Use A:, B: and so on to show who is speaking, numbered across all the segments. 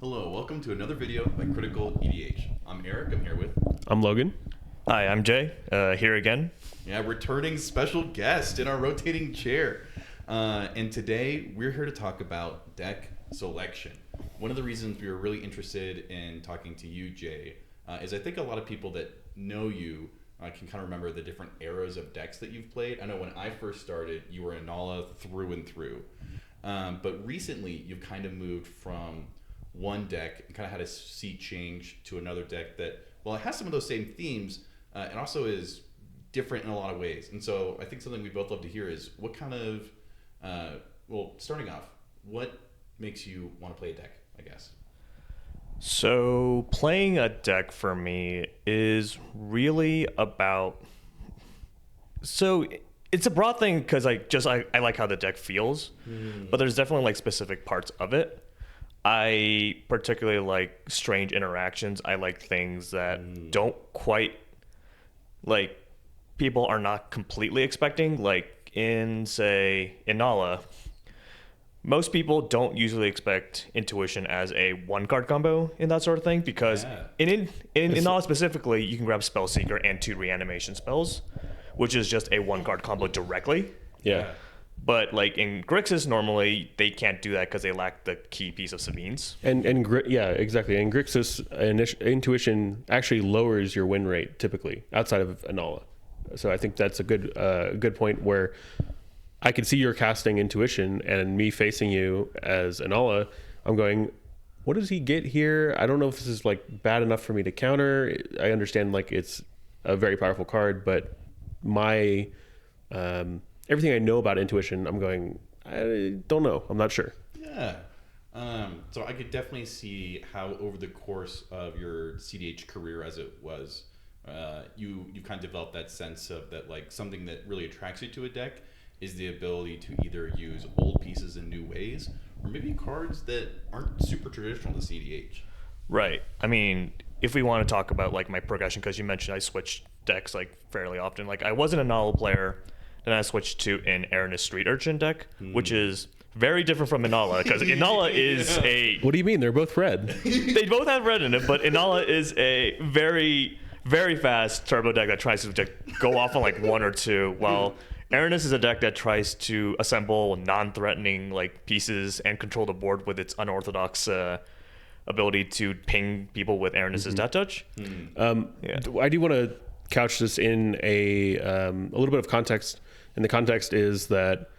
A: Hello, welcome to another video by Critical EDH. I'm Eric, I'm here with...
B: I'm Logan.
C: Hi, I'm Jay, here again.
A: Yeah, returning special guest in our rotating chair. And today we're here to talk about deck selection. One of the reasons we were really interested in talking to you, Jay, is I think a lot of people that know you can kind of remember the different eras of decks that you've played. I know when I first started, you were Inala through and through. But recently, you've kind of moved from one deck and kind of had a seat change to another deck that, well, it has some of those same themes and also is different in a lot of ways. And so I think something we both love to hear is what kind of, well, starting off, what makes you want to play a deck, I guess?
C: So playing a deck for me is really so it's a broad thing because I like how the deck feels, but there's definitely like specific parts of it. I particularly like strange interactions. I like things that don't quite, like, people are not completely expecting. Like in, say, Inala, most people don't usually expect Intuition as a one-card combo in that sort of thing because in Inala specifically, you can grab Spellseeker and 2 reanimation spells, which is just a one-card combo directly.
B: Yeah.
C: But like in Grixis, normally they can't do that because they lack the key piece of Sabines.
B: Yeah, exactly. And Grixis Intuition actually lowers your win rate typically outside of Inala. So I think that's a good point where I can see your casting Intuition and me facing you as Inala. I'm going, what does he get here? I don't know if this is like bad enough for me to counter. I understand like it's a very powerful card, but my everything I know about Intuition, I'm going, I don't know. I'm not sure.
A: Yeah. So I could definitely see how over the course of your cEDH career as it was, you kind of developed that sense of that, like, something that really attracts you to a deck is the ability to either use old pieces in new ways or maybe cards that aren't super traditional to cEDH.
C: Right. I mean, if we want to talk about like my progression, because you mentioned I switched decks like fairly often. Like I wasn't a Inala player, then I switched to an Aranis Street Urchin deck, which is very different from Inala because Inala is a...
B: What do you mean? They're both red.
C: They both have red in it, but Inala is a very, very fast turbo deck that tries to just go off on like 1 or 2, while Aranis is a deck that tries to assemble non-threatening like pieces and control the board with its unorthodox ability to ping people with Aranis's Death Touch.
B: I do want to couch this in a little bit of context. And the context is that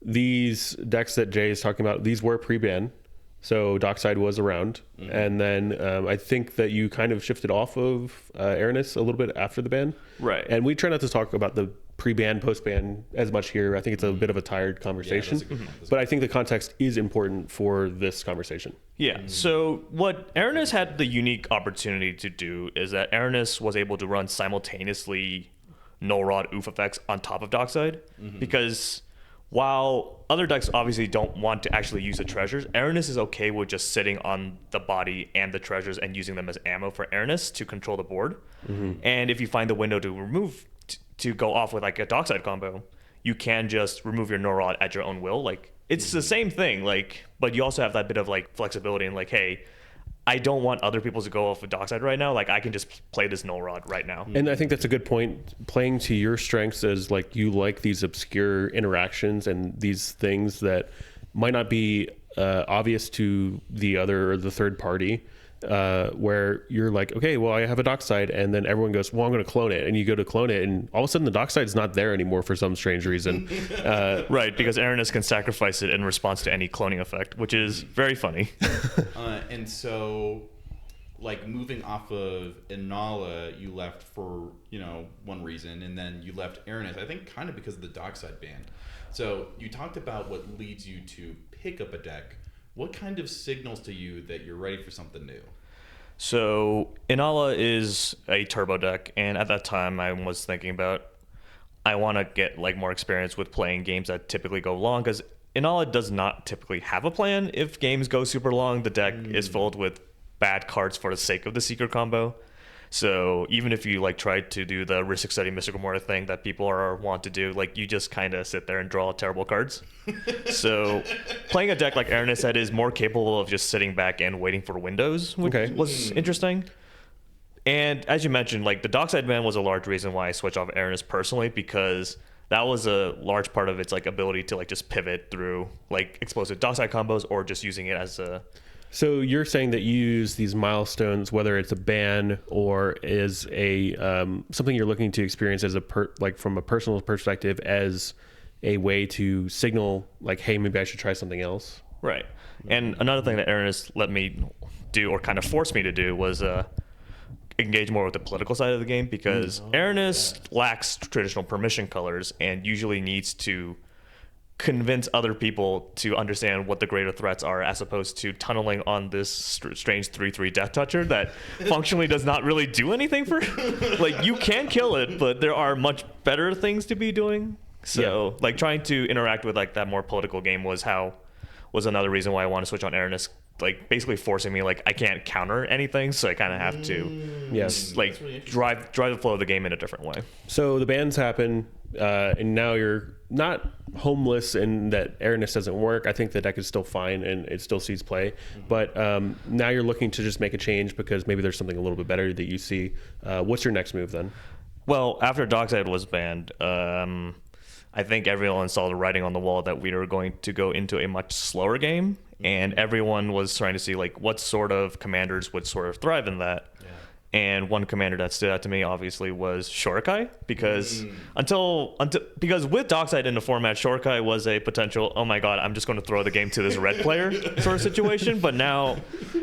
B: these decks that Jay is talking about, these were pre-ban. So Dockside was around. And then I think that you kind of shifted off of Aranis a little bit after the ban.
C: Right.
B: And we try not to talk about the pre-ban, post-ban as much here. I think it's a bit of a tired conversation. But I think the context is important for this conversation.
C: Yeah, so what Aranis had the unique opportunity to do is that Aranis was able to run simultaneously Null Rod Oof effects on top of Dockside, because while other decks obviously don't want to actually use the treasures, Aranis is okay with just sitting on the body and the treasures and using them as ammo for Aranis to control the board. And if you find the window to remove, to go off with like a Dockside combo, you can just remove your Null Rod at your own will. Like, it's the same thing, like, but you also have that bit of like flexibility and like, hey, I don't want other people to go off with Dockside right now. Like, I can just play this Null Rod right now.
B: And I think that's a good point. Playing to your strengths as like you like these obscure interactions and these things that might not be obvious to the other or the third party. Where you're like, okay, well, I have a Dockside, and then everyone goes, well, I'm going to clone it, and you go to clone it, and all of a sudden the Dockside is not there anymore for some strange reason.
C: Right, because Aranis can sacrifice it in response to any cloning effect, which is very funny.
A: And so, like, moving off of Inala, you left for, one reason, and then you left Aranis, I think kind of because of the Dockside ban. So you talked about what leads you to pick up a deck. What kind of signals to you that you're ready for something new?
C: So Inala is a turbo deck, and at that time I was thinking about I want to get like more experience with playing games that typically go long, because Inala does not typically have a plan. If games go super long, the deck is filled with bad cards for the sake of the Seeker combo. So even if you like try to do the Ristic Study Mystical Mortar thing that people are want to do, like you just kind of sit there and draw terrible cards. So playing a deck like Aranis that is more capable of just sitting back and waiting for windows, which was interesting. And as you mentioned, like the Dockside ban was a large reason why I switched off Aranis personally, because that was a large part of its like ability to like just pivot through like explosive Dockside combos or just using it as a.
B: So you're saying that you use these milestones, whether it's a ban or is a something you're looking to experience as like from a personal perspective, as a way to signal like, hey, maybe I should try something else.
C: Right. And another thing that Aranis let me do, or kind of forced me to do, was engage more with the political side of the game, because Aranis lacks traditional permission colors and usually needs to convince other people to understand what the greater threats are, as opposed to tunneling on this strange 3/3 Death Toucher that functionally does not really do anything for like you can kill it, but there are much better things to be doing. So like trying to interact with like that more political game was another reason why I want to switch on Aranis, like basically forcing me like I can't counter anything, so I kind of have to like really drive the flow of the game in a different way.
B: So the bans happen, and now you're not homeless in that Aranis doesn't work. I think the deck is still fine and it still sees play, but now you're looking to just make a change because maybe there's something a little bit better that you see. What's your next move then?
C: Well, after Dockside was banned, I think everyone saw the writing on the wall that we were going to go into a much slower game, and everyone was trying to see like what sort of commanders would sort of thrive in that. And one commander that stood out to me obviously was Shorikai, because because with Dockside in the format, Shorikai was a potential, oh my god, I'm just going to throw the game to this red player sort of situation. But now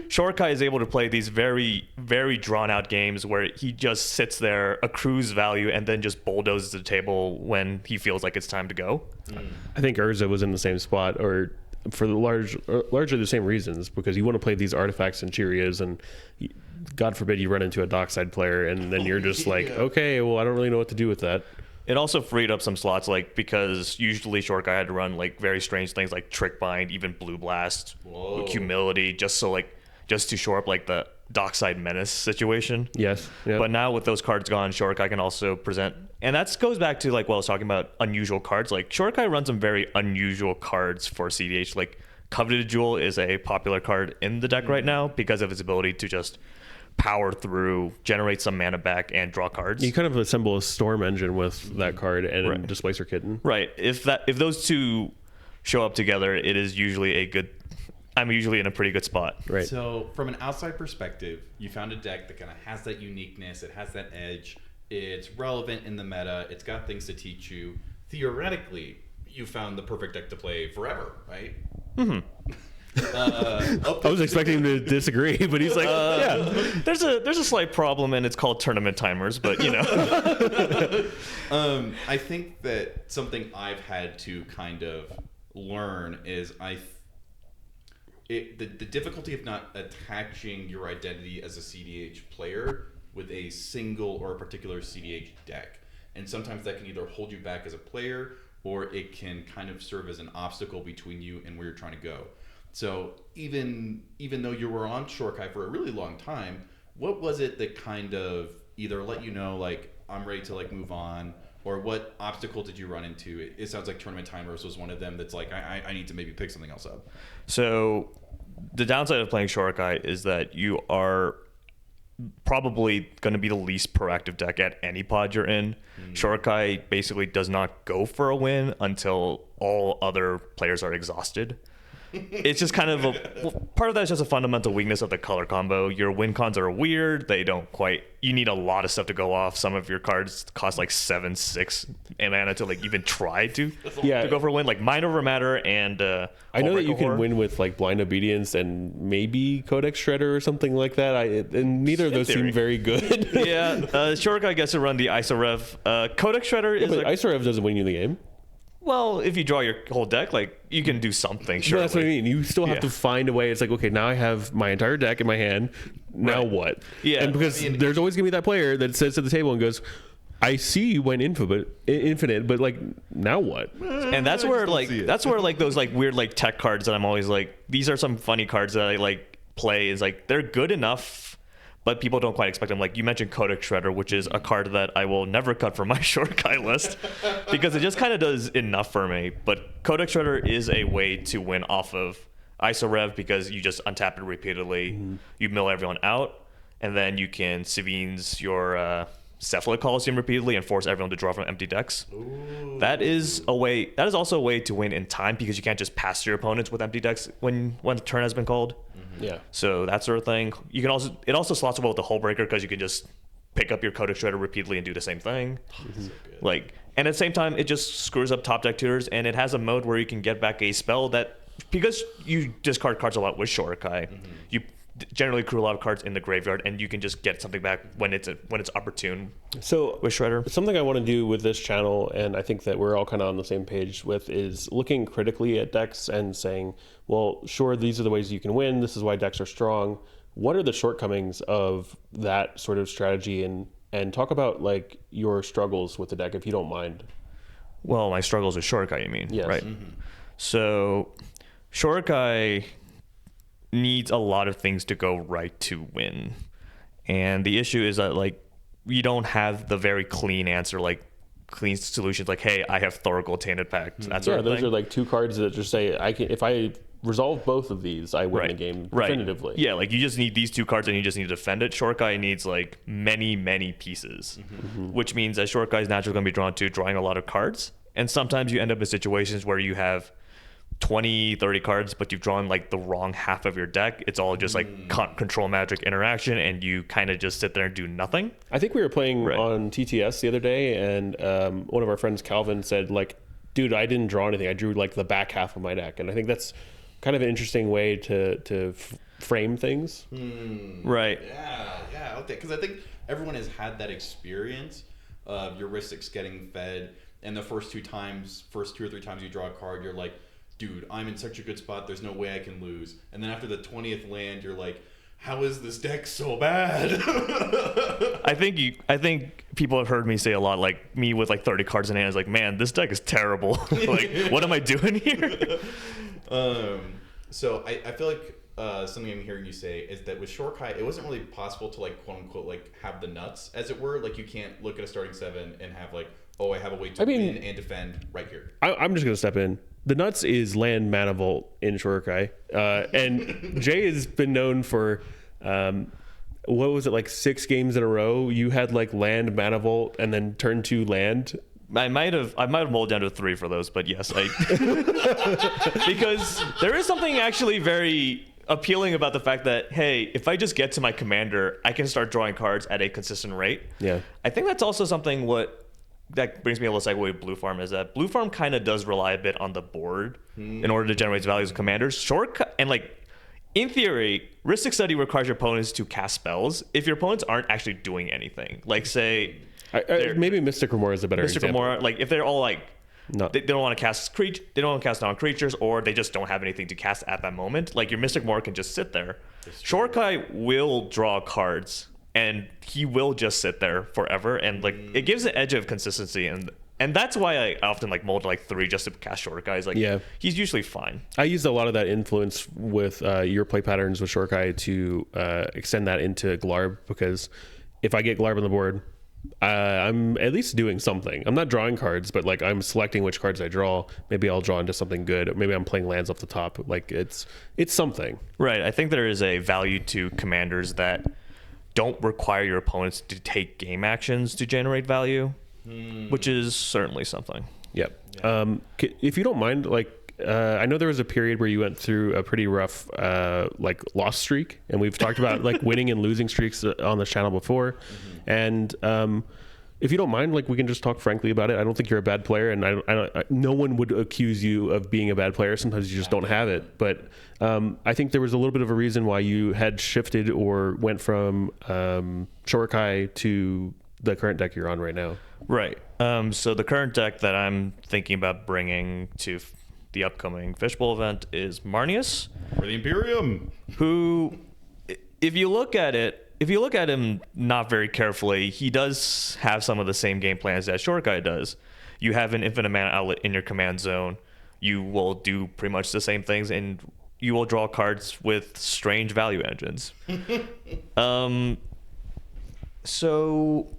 C: Shorikai is able to play these very, very drawn out games where he just sits there, accrues value, and then just bulldozes the table when he feels like it's time to go.
B: I think Urza was in the same spot, or for the largely the same reasons, because you want to play these artifacts and Cheerios, and God forbid you run into a Dockside player and then you're just like, okay, well, I don't really know what to do with that.
C: It also freed up some slots, like because usually Short Guy had to run like very strange things like Trick Bind, even Blue Blast, Humility, just to shore up like the Dockside Menace situation.
B: Yes. Yep.
C: But now with those cards gone, Short Guy can also present, and that goes back to like what I was talking about, unusual cards. Like Short Guy runs some very unusual cards for cEDH. Like Coveted Jewel is a popular card in the deck right now because of its ability to just power through, generate some mana back, and draw cards.
B: You kind of assemble a storm engine with that card and
C: Right.
B: Displacer Kitten.
C: Right. If those two show up together, it is usually I'm usually in a pretty good spot.
B: Right.
A: So from an outside perspective, you found a deck that kind of has that uniqueness, it has that edge, it's relevant in the meta, it's got things to teach you. Theoretically, you found the perfect deck to play forever, right?
B: Mm-hmm. I was expecting him to disagree, but he's like, yeah.
C: There's a slight problem, and it's called tournament timers, but you know.
A: I think that something I've had to kind of learn is the difficulty of not attaching your identity as a cEDH player with a single or a particular cEDH deck. And sometimes that can either hold you back as a player, or it can kind of serve as an obstacle between you and where you're trying to go. So even though you were on Shorkai for a really long time, what was it that kind of either let you know, like, I'm ready to like move on, or what obstacle did you run into? It sounds like Tournament Timers was one of them that's like, I need to maybe pick something else up.
C: So the downside of playing Shorkai is that you are probably going to be the least proactive deck at any pod you're in. Shorkai basically does not go for a win until all other players are exhausted. It's just kind of part of that is just a fundamental weakness of the color combo. Your win cons are weird. They don't quite, you need a lot of stuff to go off. Some of your cards cost like 7-6 mana to like even try to go for a win, like Mind Over Matter and
B: I know that you can win with like Blind Obedience and maybe Codex Shredder or something like that. And neither of those seem very good.
C: Yeah, Short Guy gets to run the Isorev. Codex Shredder is
B: but Isorev doesn't win you the game.
C: Well, if you draw your whole deck, like, you can do something, sure.
B: That's what I mean. You still have to find a way. It's like, okay, now I have my entire deck in my hand. Now what?
C: Yeah.
B: And because there's always going to be that player that sits at the table and goes, I see you went infinite, but like, now what?
C: And that's where like those like weird like tech cards that I'm always like, these are some funny cards that I like play, is like, they're good enough, but people don't quite expect them. Like you mentioned Codex Shredder, which is a card that I will never cut from my Shortkai list because it just kind of does enough for me. But Codex Shredder is a way to win off of ISO Rev because you just untap it repeatedly, you mill everyone out, and then you can Savines your Cephalid Coliseum repeatedly and force everyone to draw from empty decks.
A: Ooh.
C: That is also a way to win in time because you can't just pass your opponents with empty decks when the turn has been called.
B: Yeah.
C: So that sort of thing. You can it also slots well with the Hull Breaker because you can just pick up your Codex Shredder repeatedly and do the same thing.
A: So good.
C: Like, and at the same time, it just screws up top deck tutors, and it has a mode where you can get back a spell that, because you discard cards a lot with Shortkai, you generally accrue a lot of cards in the graveyard, and you can just get something back when it's opportune.
B: So
C: with Shredder,
B: something I want to do with this channel, and I think that we're all kind of on the same page with, is looking critically at decks and saying, well, sure, these are the ways you can win. This is why decks are strong. What are the shortcomings of that sort of strategy? And talk about like your struggles with the deck, if you don't mind.
C: Well, my struggles with Shortkai, you mean?
B: Yes.
C: Right. So Shortkai needs a lot of things to go right to win. And the issue is that, like, you don't have the very clean answer, like clean solutions like, hey, I have Thorgal Tainted Pact. That sort of
B: those
C: thing.
B: are like two cards that just say, if I resolve both of these, I win the game definitively.
C: Yeah, like you just need these two cards and you just need to defend it. Shortkai needs like many pieces, which means that Shortkai is naturally going to be drawn to drawing a lot of cards. And sometimes you end up in situations where you have 20, 30 cards, but you've drawn like the wrong half of your deck. It's all just like control magic interaction, and you kind of just sit there and do nothing.
B: I think we were playing on TTS the other day, and one of our friends, Calvin, said like, dude, I didn't draw anything. I drew like the back half of my deck. And I think that's kind of an interesting way to frame things.
C: Right.
A: Yeah, okay. Because I think everyone has had that experience of heuristics getting fed, and the first two or three times you draw a card, you're like, dude, I'm in such a good spot, there's no way I can lose. And then after the 20th land, you're like, how is this deck so bad?
C: I think people have heard me say a lot, like me with like 30 cards in hand is like, man, this deck is terrible. Like, what am I doing here?
A: So I feel like something I'm hearing you say is that with Shortkai, it wasn't really possible to like quote unquote like have the nuts, as it were. Like you can't look at a starting 7 and have like, oh, I have a way to win and defend right here.
B: I'm just gonna step in. The nuts is land mana vault in Shortkai, and Jay has been known for what was it, like 6 games in a row? You had like land mana vault and then turn 2 land.
C: I might have mulled down to 3 for those, but yes, because there is something actually very appealing about the fact that, hey, if I just get to my commander, I can start drawing cards at a consistent rate.
B: Yeah,
C: I think that's also something that brings me a little segue with Blue Farm, is that Blue Farm kind of does rely a bit on the board in order to generate values of commanders. Shortcut, and like in theory, Ristic Study requires your opponents to cast spells if your opponents aren't actually doing anything. Like say,
B: maybe Mystic Remora is a better
C: Mystic
B: example.
C: Remora, like if they're all like, they don't want to cast they don't want to cast non-creatures, or they just don't have anything to cast at that moment. Like your Mystic Remora can just sit there. Shortkai will draw cards, and he will just sit there forever, and like it gives an edge of consistency, and that's why I often like mold like 3 just to cast Shortkai. Like he's usually fine.
B: I used a lot of that influence with your play patterns with Shortkai to extend that into Glarb, because if I get Glarb on the board, I'm at least doing something. I'm not drawing cards, but like I'm selecting which cards I draw. Maybe I'll draw into something good. Maybe I'm playing lands off the top. Like it's something.
C: Right. I think there is a value to commanders that don't require your opponents to take game actions to generate value, which is certainly something.
B: Yep. Yeah. If you don't mind, like I know there was a period where you went through a pretty rough like loss streak, and we've talked about like winning and losing streaks on this channel before. And if you don't mind, like we can just talk frankly about it. I don't think you're a bad player, and no one would accuse you of being a bad player. Sometimes you just don't have it. But I think there was a little bit of a reason why you had shifted or went from Shortkai to the current deck you're on right now.
C: Right. So the current deck that I'm thinking about bringing to the upcoming Fishbowl event is Marnius,
A: for the Imperium,
C: who, if you look at him not very carefully, he does have some of the same game plans that Shortkai does. You have an infinite mana outlet in your command zone. You will do pretty much the same things, and you will draw cards with strange value engines. So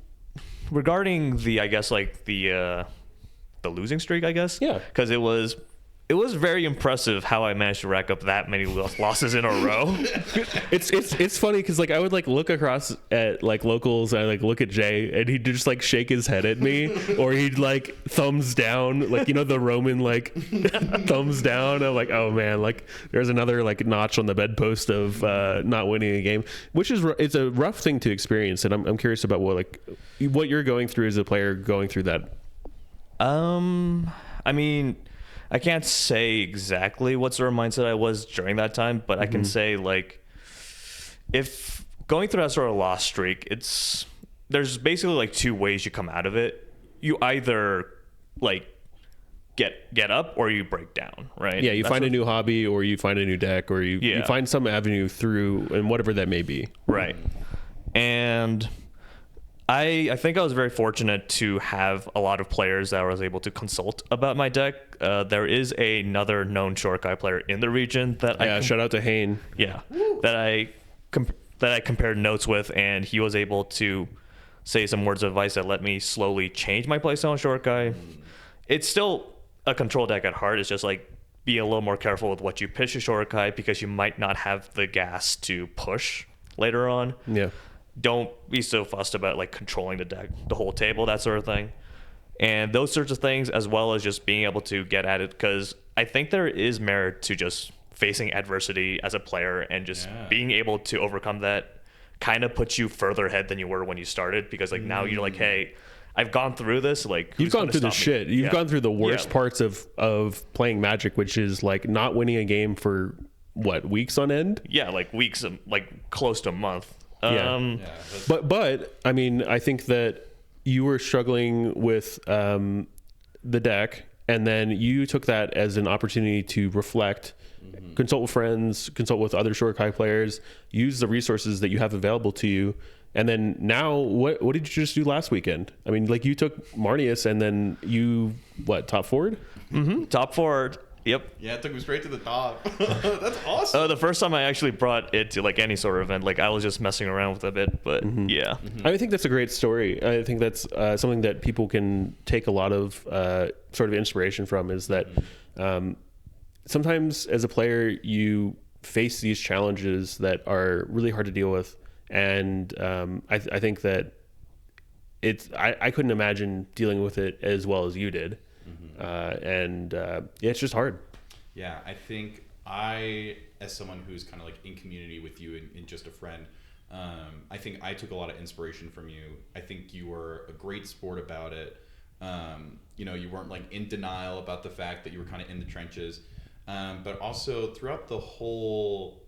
C: regarding the, I guess, like the losing streak, I guess.
B: Yeah.
C: Because it was very impressive how I managed to rack up that many losses in a row.
B: It's funny because like I would like look across at like locals and I like look at Jay and he'd just like shake his head at me or he'd like thumbs down, like, you know, the Roman like thumbs down. I'm like, oh man, like there's another like notch on the bedpost of not winning a game, which is it's a rough thing to experience. And I'm curious about what you're going through as a player going through that.
C: I mean, I can't say exactly what sort of mindset I was during that time, but I can say, like, if going through that sort of loss streak, there's basically like two ways you come out of it. You either like get up or you break down, right?
B: Yeah, you find a new hobby or you find a new deck or you find some avenue through, and whatever that may be.
C: Right. And I think I was very fortunate to have a lot of players that I was able to consult about my deck. There is another known Shorkai player in the region that
B: shout out to Hane.
C: Yeah, that I compared notes with, and he was able to say some words of advice that let me slowly change my playstyle on Shorkai. It's still a control deck at heart. It's just like be a little more careful with what you pitch to Shorkai because you might not have the gas to push later on.
B: Yeah.
C: Don't be so fussed about like controlling the deck, the whole table, that sort of thing. And those sorts of things, as well as just being able to get at it, because I think there is merit to just facing adversity as a player and just being able to overcome that kind of puts you further ahead than you were when you started, because like now you're like, hey, I've gone through this. Like,
B: you've gone through the shit. You've gone through the worst parts of playing Magic, which is like not winning a game for what, weeks on end?
C: Yeah, like weeks, like close to a month.
B: But I mean, I think that you were struggling with the deck, and then you took that as an opportunity to reflect, consult with friends, consult with other Shorkai players, use the resources that you have available to you. And then now, what did you just do last weekend? I mean, like you took Marnius, and then you top forward?
C: Top forward. Yep.
A: Yeah, it took me straight to the top. That's awesome.
C: The first time I actually brought it to like any sort of event, like I was just messing around with it a bit, but yeah.
B: I think that's a great story. I think that's something that people can take a lot of sort of inspiration from, is that sometimes as a player you face these challenges that are really hard to deal with, and I think that I couldn't imagine dealing with it as well as you did. It's just hard.
A: Yeah, I think as someone who's kind of like in community with you and just a friend, I think I took a lot of inspiration from you. I think you were a great sport about it. You weren't like in denial about the fact that you were kind of in the trenches, but also throughout the whole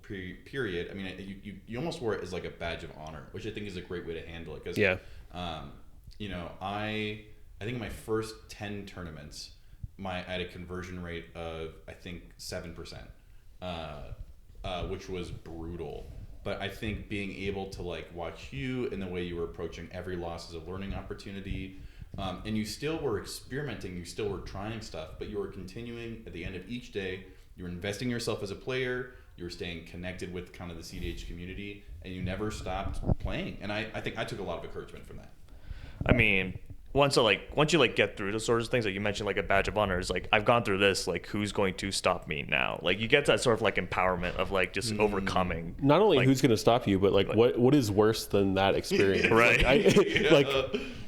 A: period, I mean, you almost wore it as like a badge of honor, which I think is a great way to handle it. Because I think in my first 10 tournaments, I had a conversion rate of, I think, 7%, which was brutal. But I think being able to like watch you and the way you were approaching every loss as a learning opportunity, and you still were experimenting, you still were trying stuff, but you were continuing at the end of each day. You were investing yourself as a player. You were staying connected with kind of the cEDH community, and you never stopped playing. And I think I took a lot of encouragement from that.
C: I mean, once you get through those sorts of things, like you mentioned, like a badge of honor, is like, I've gone through this, like who's going to stop me now? Like you get that sort of like empowerment of like just overcoming.
B: Not only
C: like,
B: who's going to stop you, but like what is worse than that experience?
C: Right.
B: Like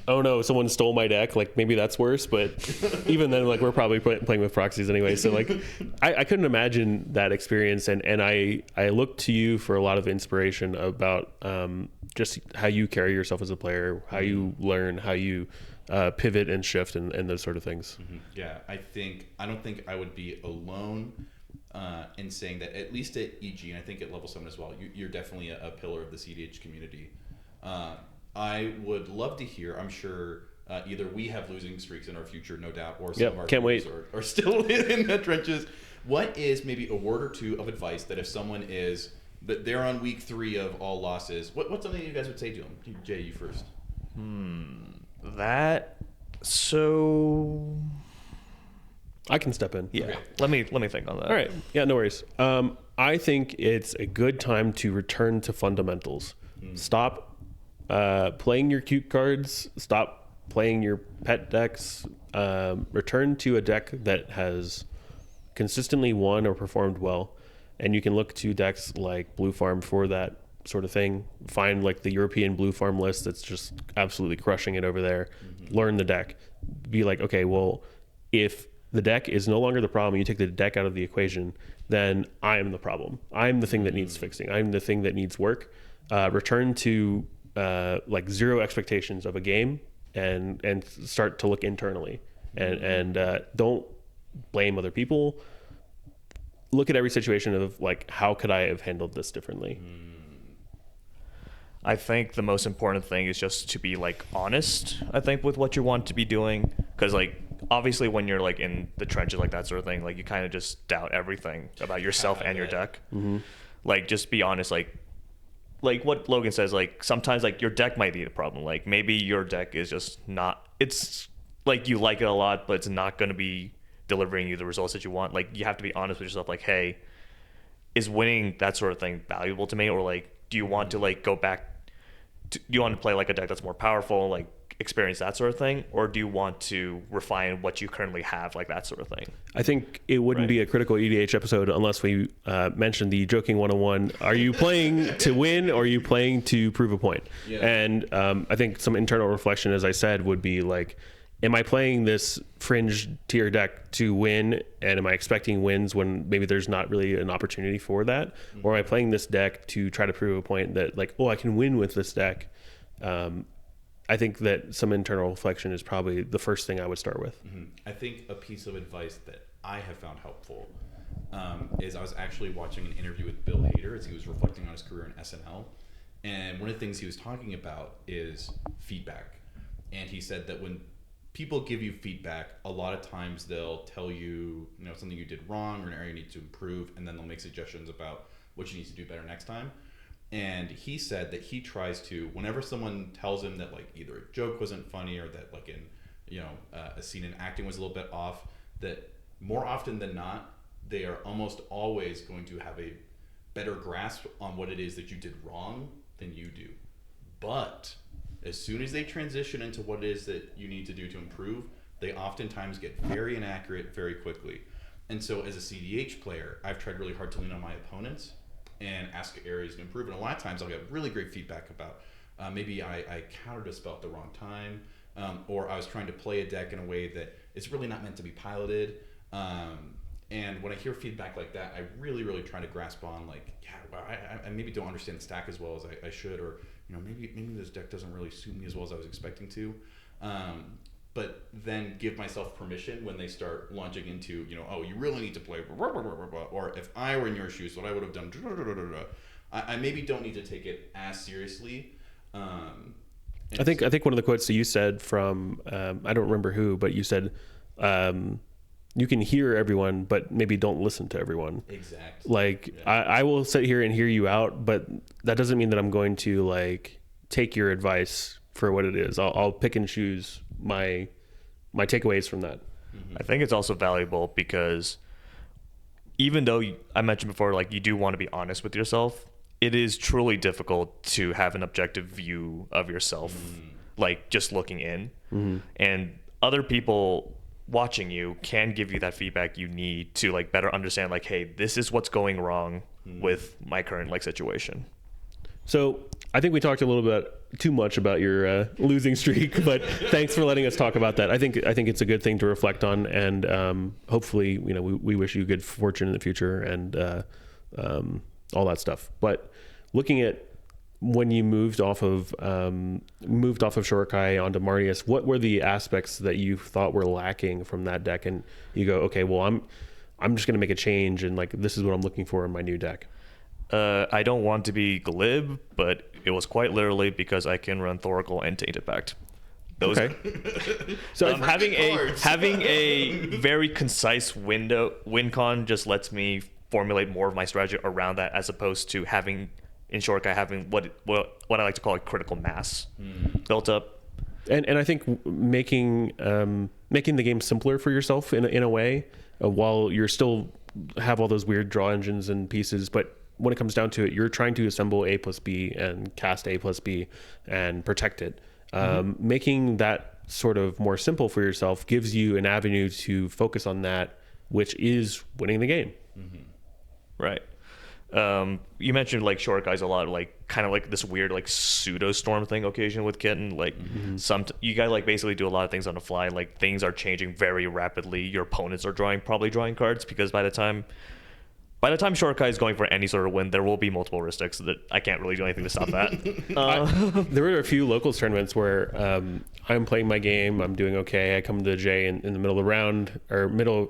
B: oh no, someone stole my deck. Like maybe that's worse, but even then, like we're probably playing with proxies anyway. So like I couldn't imagine that experience, and I look to you for a lot of inspiration about just how you carry yourself as a player, how you learn, how you pivot and shift and those sort of things.
A: Yeah, I don't think I would be alone in saying that, at least at EG, and I think at Level 7 as well, you're definitely a pillar of the cEDH community. I would love to hear, I'm sure either we have losing streaks in our future, no doubt, or some of our viewers are still in the trenches. What is maybe a word or two of advice that if someone is, that they're on week 3 of all losses, what's something you guys would say to them? Jay, you first.
C: So
B: I can step in.
C: Yeah.
A: Okay.
C: Let me think on that.
B: All right. Yeah, no worries. I think it's a good time to return to fundamentals. Stop playing your cute cards, stop playing your pet decks, return to a deck that has consistently won or performed well. And you can look to decks like Blue Farm for that sort of thing. Find like the European Blue Farm list that's just absolutely crushing it over there. Learn the deck. Be like, okay, well, if the deck is no longer the problem, you take the deck out of the equation, then I am the problem. I'm the thing that needs fixing. I'm the thing that needs work. Return to like zero expectations of a game and start to look internally and don't blame other people. Look at every situation of like, how could I have handled this differently?
C: I think the most important thing is just to be like honest, I think, with what you want to be doing. Because like, obviously when you're like in the trenches, like that sort of thing, like you kind of just doubt everything about yourself and your deck. Like, just be honest. Like what Logan says, like sometimes like your deck might be the problem. Like maybe your deck is just not, it's like you like it a lot, but it's not going to be delivering you the results that you want. Like you have to be honest with yourself. Like, hey, is winning that sort of thing valuable to me? Or like, do you want to like go back do you want to play like a deck that's more powerful, like experience that sort of thing, or do you want to refine what you currently have, like that sort of thing?
B: I think it wouldn't be a critical EDH episode unless we mentioned the joking 101. Are you playing to win, or are you playing to prove a point? Yeah. And I think some internal reflection, as I said, would be like, am I playing this fringe tier deck to win, and am I expecting wins when maybe there's not really an opportunity for that? Mm-hmm. Or am I playing this deck to try to prove a point that like, oh, I can win with this deck? I think that some internal reflection is probably the first thing I would start with.
A: Mm-hmm. I think a piece of advice that I have found helpful is I was actually watching an interview with Bill Hader as he was reflecting on his career in SNL. And one of the things he was talking about is feedback. And he said that when people give you feedback, a lot of times they'll tell you, something you did wrong or an area you need to improve, and then they'll make suggestions about what you need to do better next time. And he said that he tries to, whenever someone tells him that like either a joke wasn't funny or that like in a scene in acting was a little bit off, that more often than not, they are almost always going to have a better grasp on what it is that you did wrong than you do. But as soon as they transition into what it is that you need to do to improve, they oftentimes get very inaccurate very quickly. And so as a cEDH player, I've tried really hard to lean on my opponents and ask areas to improve. And a lot of times I'll get really great feedback about maybe I countered a spell at the wrong time, or I was trying to play a deck in a way that it's really not meant to be piloted. And when I hear feedback like that, I really, really try to grasp on like, I maybe don't understand the stack as well as I should, or maybe this deck doesn't really suit me as well as I was expecting to. But then give myself permission when they start launching into, oh, you really need to play, blah, blah, blah, blah, blah. Or if I were in your shoes, what I would have done, I maybe don't need to take it as seriously.
B: I think one of the quotes that you said from, I don't remember who, but you said, you can hear everyone, but maybe don't listen to everyone. Exactly. Like, yeah. I will sit here and hear you out, but that doesn't mean that I'm going to like take your advice for what it is. I'll pick and choose my takeaways from that.
C: I think it's also valuable because even though I mentioned before, like you do want to be honest with yourself, it is truly difficult to have an objective view of yourself, like just looking in. Mm-hmm. And other people watching you can give you that feedback you need to like better understand like, hey, this is what's going wrong with my current like situation.
B: So I think we talked a little bit too much about your losing streak, but thanks for letting us talk about that. I think it's a good thing to reflect on, and hopefully, we wish you good fortune in the future and all that stuff. But looking at when you moved off of Shorikai onto Marnius, what were the aspects that you thought were lacking from that deck? And you go, okay, well, I'm just going to make a change, and like this is what I'm looking for in my new deck.
C: I don't want to be glib, but it was quite literally because I can run Thoracle and Tainted Pact.
B: Okay.
C: So having a very concise win con just lets me formulate more of my strategy around that, as opposed to having in Shorikai having what I like to call a critical mass built up.
B: And I think making the game simpler for yourself in a way, while you're still have all those weird draw engines and pieces, but when it comes down to it, you're trying to assemble A plus B and cast A plus B and protect it. Making that sort of more simple for yourself gives you an avenue to focus on that, which is winning the game.
C: Right. You mentioned like short guys a lot, like kind of like this weird like pseudo storm thing occasion with Kitten. Like you guys like basically do a lot of things on the fly. Like things are changing very rapidly. Your opponents are probably drawing cards, because by the time short guy is going for any sort of win, there will be multiple Ristics that I can't really do anything to stop that.
B: There were a few locals tournaments where I'm playing my game, I'm doing okay. I come to Jay in the middle of the round or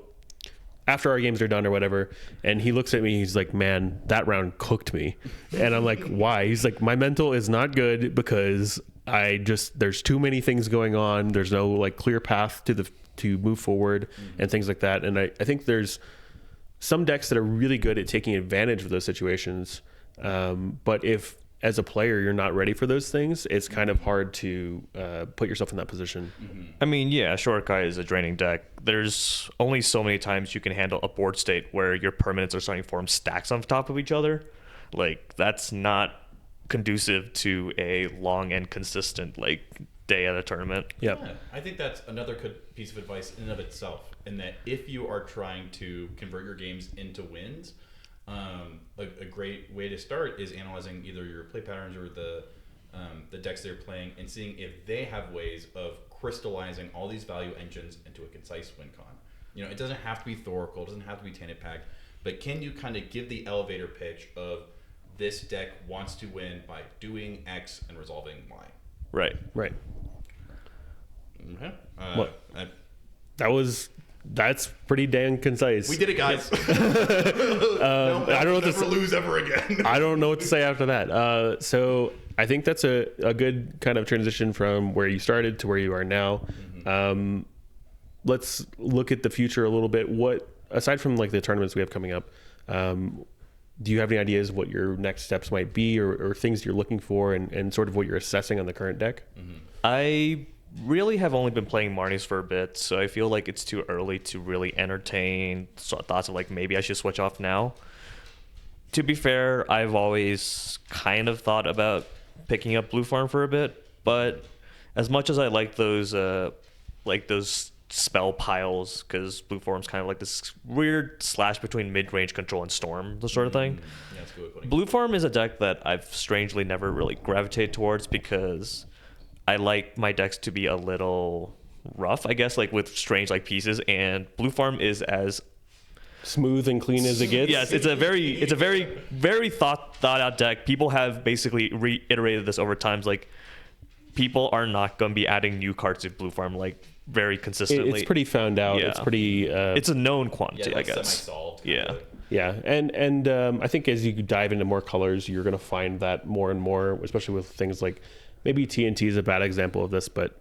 B: after our games are done or whatever, and he looks at me, he's like, man, that round cooked me. And I'm like, why? He's like, my mental is not good because there's too many things going on. There's no like clear path to move forward and things like that. And I think there's some decks that are really good at taking advantage of those situations. But if as a player you're not ready for those things, it's kind of hard to put yourself in that position.
C: I mean, yeah, short guy is a draining deck. There's only so many times you can handle a board state where your permanents are starting to form stacks on top of each other. Like, that's not conducive to a long and consistent like day at a tournament.
B: Yep.
A: Yeah, I think that's another good piece of advice in and of itself, in that if you are trying to convert your games into wins, a great way to start is analyzing either your play patterns or the decks they're playing, and seeing if they have ways of crystallizing all these value engines into a concise win con. You know, it doesn't have to be Thoracle, it doesn't have to be Tandit Pact, but can you kind of give the elevator pitch of this deck wants to win by doing X and resolving Y?
C: Right.
B: That's pretty dang concise.
A: We did it, guys.
B: I don't know
A: never lose ever again.
B: I don't know what to say after that. So I think that's a good kind of transition from where you started to where you are now. Let's look at the future a little bit. What, aside from like the tournaments we have coming up, do you have any ideas what your next steps might be, or things you're looking for, and sort of what you're assessing on the current deck?
C: I really have only been playing Marnies for a bit, so I feel like it's too early to really entertain thoughts of like maybe I should switch off now. To be fair, I've always kind of thought about picking up Blue Farm for a bit, but as much as I like those spell piles, because Blue Farm's kind of like this weird slash between mid-range control and storm, the sort of thing.
A: Yeah, that's a good way of putting it.
C: Blue Farm is a deck that I've strangely never really gravitated towards, because I like my decks to be a little rough, I guess, like with strange like pieces, and Blue Farm is as
B: smooth and clean as it gets.
C: Yes, it's a very thought out deck. People have basically reiterated this over times. Like, people are not going to be adding new cards to Blue Farm like very consistently.
B: It's pretty found out.
C: Yeah.
B: It's pretty.
C: It's a known quantity,
A: like
C: I guess.
A: semi-solved.
C: Yeah.
B: Yeah, and I think as you dive into more colors, you're going to find that more and more, especially with things like maybe TNT is a bad example of this, but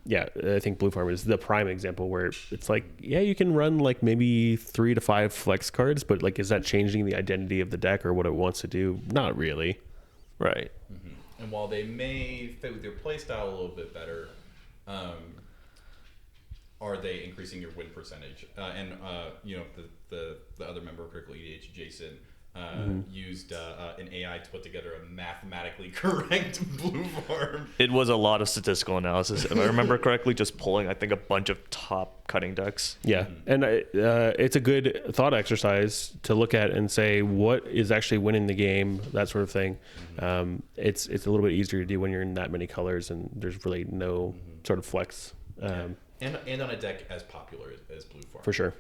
B: yeah, I think Blue Farm is the prime example where it's like, yeah, you can run like maybe 3 to 5 flex cards, but like, is that changing the identity of the deck or what it wants to do? Not really.
C: Right.
A: And while they may fit with your playstyle a little bit better, are they increasing your win percentage? You know, the other member of Critical EDH, Jason, used an AI to put together a mathematically correct Blue Farm.
C: It was a lot of statistical analysis, if I remember correctly, just pulling, I think, a bunch of top cutting decks.
B: Yeah, and it's a good thought exercise to look at and say what is actually winning the game, that sort of thing. It's a little bit easier to do when you're in that many colors and there's really no sort of flex.
A: And on a deck as popular as Blue Farm.
B: For sure.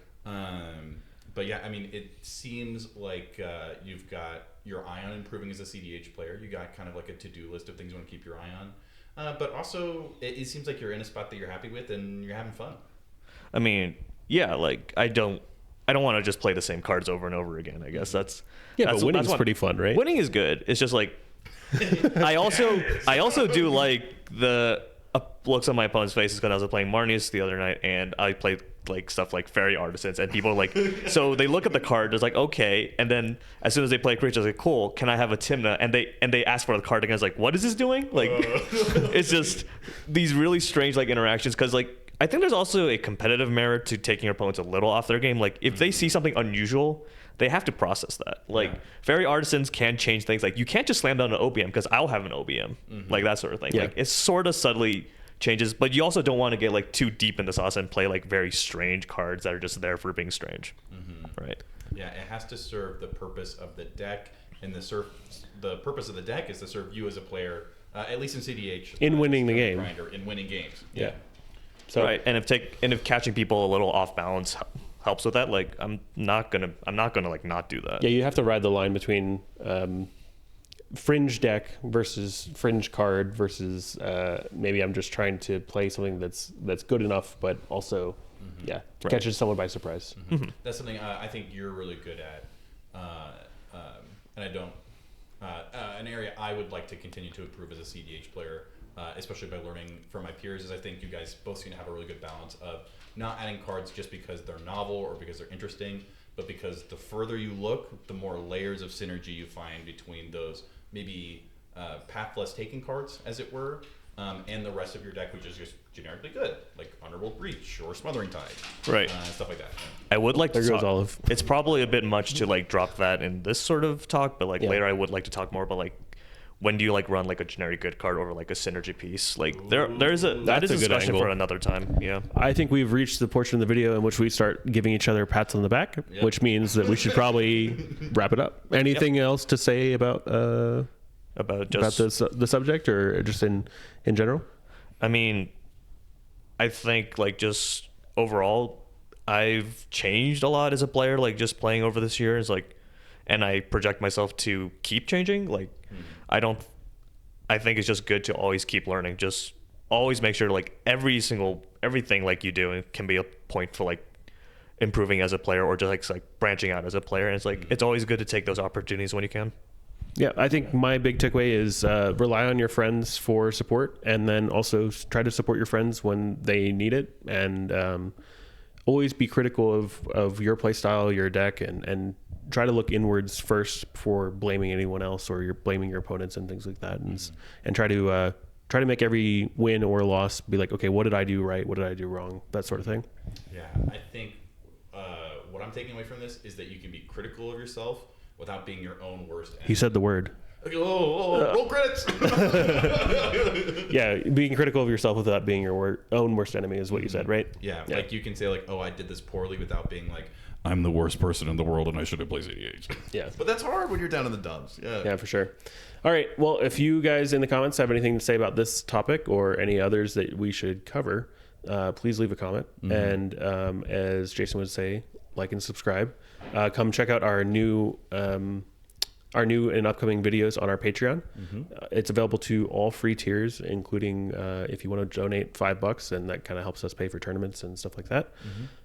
A: But yeah, I mean, it seems like you've got your eye on improving as a cEDH player. You got kind of like a to-do list of things you want to keep your eye on. But also, it seems like you're in a spot that you're happy with and you're having fun.
C: I mean, yeah, like I don't want to just play the same cards over and over again. I guess that's
B: but winning's pretty fun, right?
C: Winning is good. It's just like I also do like the looks on my opponent's faces because I was playing Marnius the other night, and I played like stuff like Fairy Artisans, and people are like, so they look at the card, it's like, okay, and then as soon as they play a creature, it's like, cool, can I have a Timna? And they ask for the card again. It's like, what is this doing? Like, it's just these really strange like interactions, because like I think there's also a competitive merit to taking your opponents a little off their game. Like if they see something unusual, they have to process that. Like very artisans can change things. Like you can't just slam down an OBM because I'll have an OBM, like that sort of thing.
B: Yeah.
C: Like it sort of subtly changes, but you also don't want to get like too deep in the sauce and play like very strange cards that are just there for being strange, right?
A: Yeah, it has to serve the purpose of the deck, and the purpose of the deck is to serve you as a player, at least in cEDH,
B: In winning the game.
A: grinder, in winning games.
B: Yeah. So
C: right, and if catching people a little off balance helps with that, like I'm not gonna like not do that.
B: yeah, you have to ride the line between fringe deck versus fringe card versus maybe I'm just trying to play something that's good enough, but also catches someone by surprise.
A: That's something I think you're really good at, and I don't. An area I would like to continue to improve as a cEDH player, especially by learning from my peers, is I think you guys both seem to have a really good balance of not adding cards just because they're novel or because they're interesting, but because the further you look, the more layers of synergy you find between those maybe pathless taking cards, as it were, and the rest of your deck, which is just generically good, like Honorable Breach or Smothering Tide,
C: Right.
A: stuff like that.
C: I would like to
B: There goes
C: talk,
B: Olive.
C: It's probably a bit much to like drop that in this sort of talk, but like
B: Yeah.
C: later I would like to talk more about like when do you like run like a generic good card over like a synergy piece. Like that is a
B: That's a good
C: discussion
B: angle.
C: for another time. Yeah.
B: I think we've reached the portion of the video in which we start giving each other pats on the back, which means that we should probably wrap it up. Anything else to say about
C: About just
B: the subject, or just in general?
C: I mean, I think like just overall, I've changed a lot as a player. Like just playing over this year is like, and I project myself to keep changing. Like, I think it's just good to always keep learning. Just always make sure like everything like you do can be a point for like improving as a player or just like branching out as a player. And it's like it's always good to take those opportunities when you can.
B: Yeah, I think my big takeaway is rely on your friends for support, and then also try to support your friends when they need it, and always be critical of your play style, your deck, and try to look inwards first before blaming anyone else or you're blaming your opponents and things like that, and try to make every win or loss be like, okay, what did I do right? What did I do wrong? That sort of thing.
A: Yeah, I think what I'm taking away from this is that you can be critical of yourself without being your own worst enemy.
B: He said the word.
A: Okay, roll credits.
B: Yeah, being critical of yourself without being your own worst enemy is what you said, right?
A: Yeah, like you can say like, oh, I did this poorly without being like, I'm the worst person in the world and I shouldn't play cEDH.
B: Yeah.
A: But that's hard when you're down in the dumps.
B: Yeah, for sure. All right. Well, if you guys in the comments have anything to say about this topic or any others that we should cover, please leave a comment. And as Jason would say, like and subscribe. Come check out our new and upcoming videos on our Patreon. It's available to all free tiers, including if you want to donate $5, and that kind of helps us pay for tournaments and stuff like that.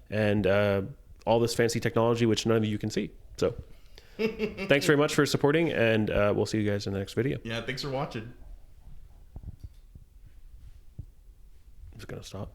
B: And all this fancy technology, which none of you can see. So thanks very much for supporting, and we'll see you guys in the next video.
A: Yeah, thanks for watching.
B: I'm just going to stop.